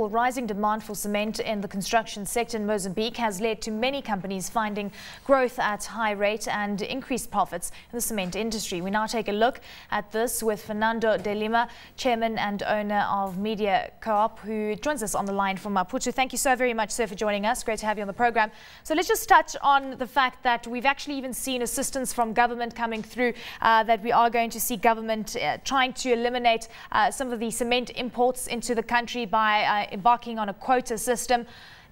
well, rising demand for cement in the construction sector in Mozambique has led to many companies finding growth at high rate and increased profits in the cement industry. We now take a look at this with Fernando de Lima, chairman and owner of MediaCoop, who joins us on the line from Maputo. Thank you so very much, sir, for joining us. Great to have you on the program. So let's just touch on the fact that we've actually even seen assistance from government coming through, that we are going to see government trying to eliminate some of the cement imports into the country by embarking on a quota system.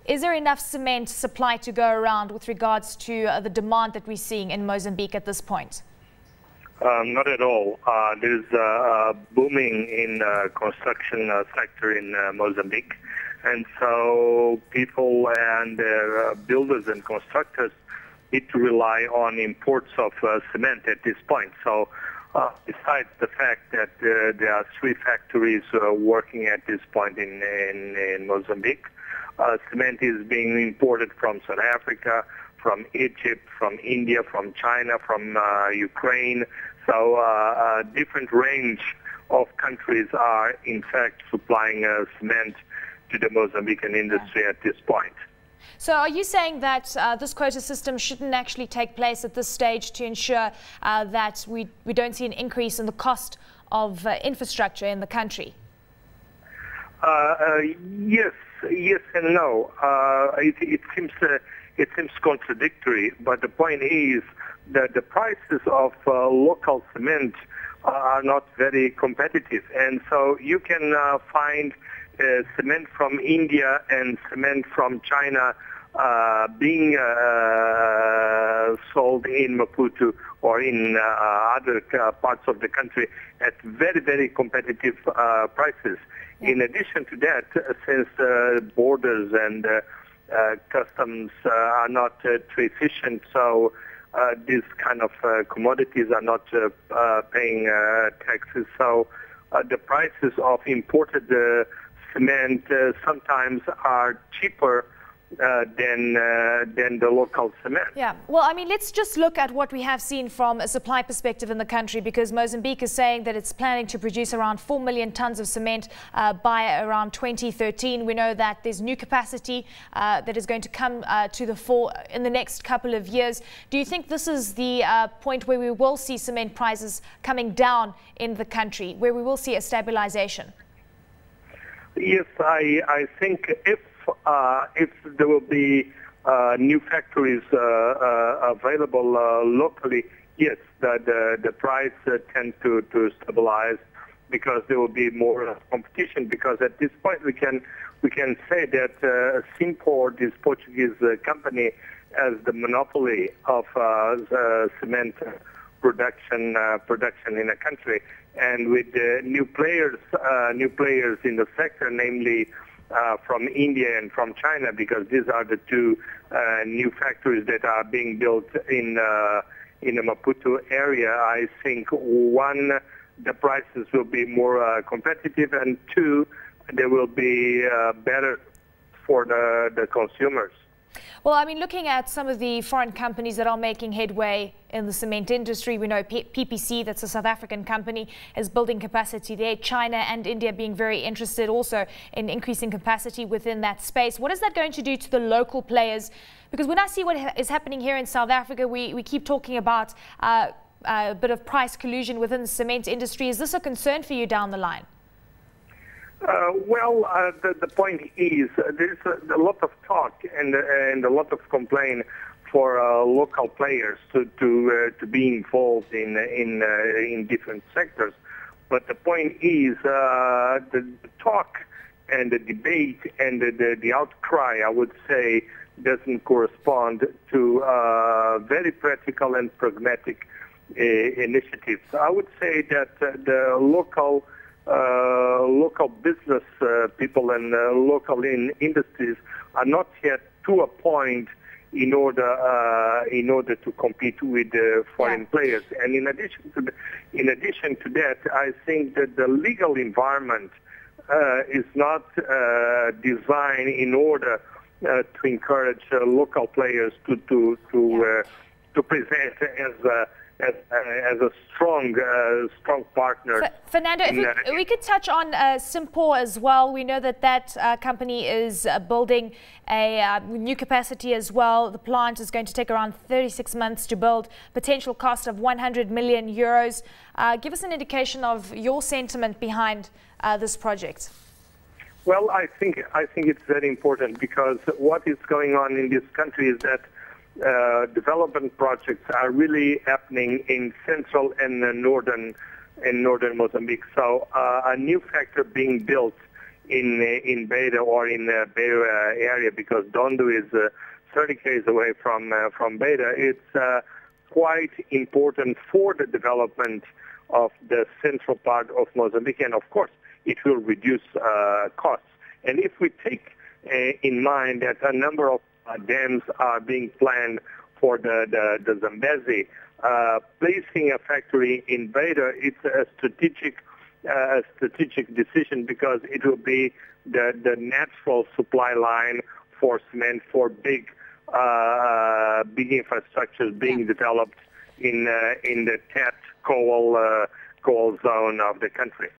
Is there enough cement supply to go around with regards to the demand that we're seeing in Mozambique at this point? Not at all. There's a booming in construction sector in Mozambique, and so people and builders and constructors need to rely on imports of cement at this point. So besides the fact that there are 3 factories working at this point in Mozambique, cement is being imported from South Africa, from Egypt, from India, from China, from Ukraine. So a different range of countries are in fact supplying cement to the Mozambican industry at this point. So are you saying that this quota system shouldn't actually take place at this stage to ensure that we don't see an increase in the cost of infrastructure in the country? Yes and no. It seems contradictory, but the point is that the prices of local cement are not very competitive, and so you can find cement from India and cement from China being sold in Maputo or in other parts of the country at very, very competitive prices. In addition to that, since borders and customs are not too efficient, so these kind of commodities are not paying taxes. So the prices of imported cement sometimes are cheaper than the local cement. Yeah, well, I mean, let's just look at what we have seen from a supply perspective in the country, because Mozambique is saying that it's planning to produce around 4 million tons of cement by around 2013. We know that there's new capacity that is going to come to the fore in the next couple of years. Do you think this is the point where we will see cement prices coming down in the country, where we will see a stabilization? Yes, I think if there will be new factories available locally, yes, the price tend to stabilize, because there will be more competition. Because at this point we can say that Simpor, this Portuguese company, has the monopoly of cement production in a country, and with new players in the sector, namely from India and from China, because these are the 2 new factories that are being built in the Maputo area. I think 1, the prices will be more competitive, and 2, they will be better for the consumers. Well, I mean, looking at some of the foreign companies that are making headway in the cement industry, we know PPC, that's a South African company, is building capacity there. China and India being very interested also in increasing capacity within that space. What is that going to do to the local players? Because when I see what is happening here in South Africa, we keep talking about a bit of price collusion within the cement industry. Is this a concern for you down the line? The point is there's a lot of talk and a lot of complaint for local players to be involved in different sectors. But the point is the talk and the debate and the outcry, I would say, doesn't correspond to very practical and pragmatic initiatives. I would say that the local business people and local industries are not yet to a point in order to compete with foreign players. And in addition to that, I think that the legal environment is not designed in order to encourage local players to present as a strong partner. Fernando, if we could touch on Simpor as well. We know that company is building a new capacity as well. The plant is going to take around 36 months to build, potential cost of 100 million euros. Give us an indication of your sentiment behind this project. Well, I think it's very important, because what is going on in this country is that development projects are really happening in central and northern Mozambique. So a new factory being built in Beira or in the Beira area, because Dondo is 30 km away from Beira, it's quite important for the development of the central part of Mozambique, and of course it will reduce costs. And if we take in mind that a number of dams are being planned for the Zambezi, placing a factory in Beira, it's a strategic decision, because it will be the natural supply line for cement for big infrastructures being developed in the Cat coal zone of the country.